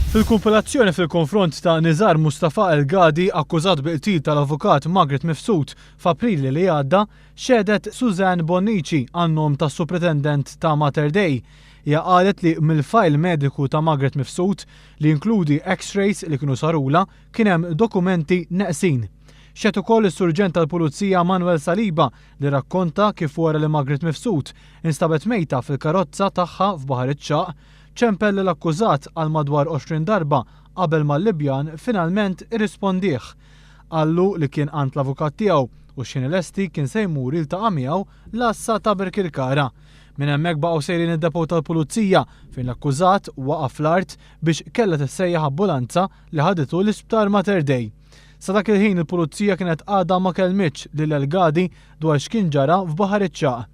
Fil-kumpilazzjoni fil-konfront ta' Nizar Mustafa El-Gadi akkużat bil-qtil tal-avukat Margaret Mifsud f'April li għadda, xedet Suzanne Bonnici għan-nom tas Superintendent ta' Mater Dei. Hija qalet li mill-fajl mediku ta' Margaret Mifsud li inkludi X-rays li kienu sarula kien hemm dokumenti neqsin. Xed ukoll is-surġent tal-Pulizija Manuel Saliba li rakkonta kif wara li Margaret Mifsud instabet mejta fil-karozza tagħha f'Baħar iċ-Ċaq, ċempel l-akkużat għal madwar 20 darba qabel ma l-Libjan finalment irrispondih. Qallu li kien għand l-avukat tiegħu u x'kien lesti kien se jmur jiltaqa' miegħu l-assa ta' Birkirkara. Minn hemmhekk baqgħu sejrin id-depo tal-Pulizija fejn l-akkużat waqaf l-art biex kellha tissejjaħ ambulanza li ħaditu l-Isptar Mater Dei. Sa dak il-ħin il-Pulizija kienet għadha ma kellmitx lil El-Gadi dwar x'kien ġara f'Baħar iċ-Ċaq.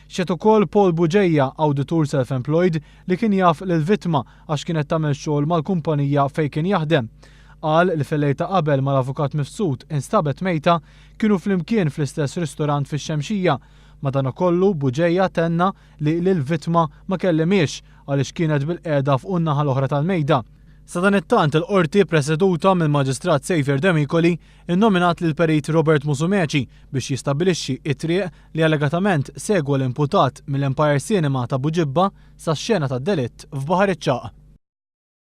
Xed ukoll Paul Buġejja, awditur self-employed li kien jaf lill-vittma għax kienet tagħmel xogħol mal-kumpanija fejn kien jaħdem. Qal li fil-lejta qabel mal-avukat Mifsud instabet mejta kienu flimkien fl-istess ristorant fix-Xemxija. Madankollu Buġejja tenna li lill-vittma ma kellimiex għaliex kienet bil-qiegħda fuq in-naħa l-oħra tal-mejda. Sa dan it-tant il-qorti preseduta mill-Maġistrat Sejfer Demikoli innominat lil perit Robert Musumeci biex jistabbilixxi t-triq li allegatament segwa l-imputat mill-Empire Cinema ta' Buġibba sa' xena tad-delitt f'Baħar iċ-Ċaq.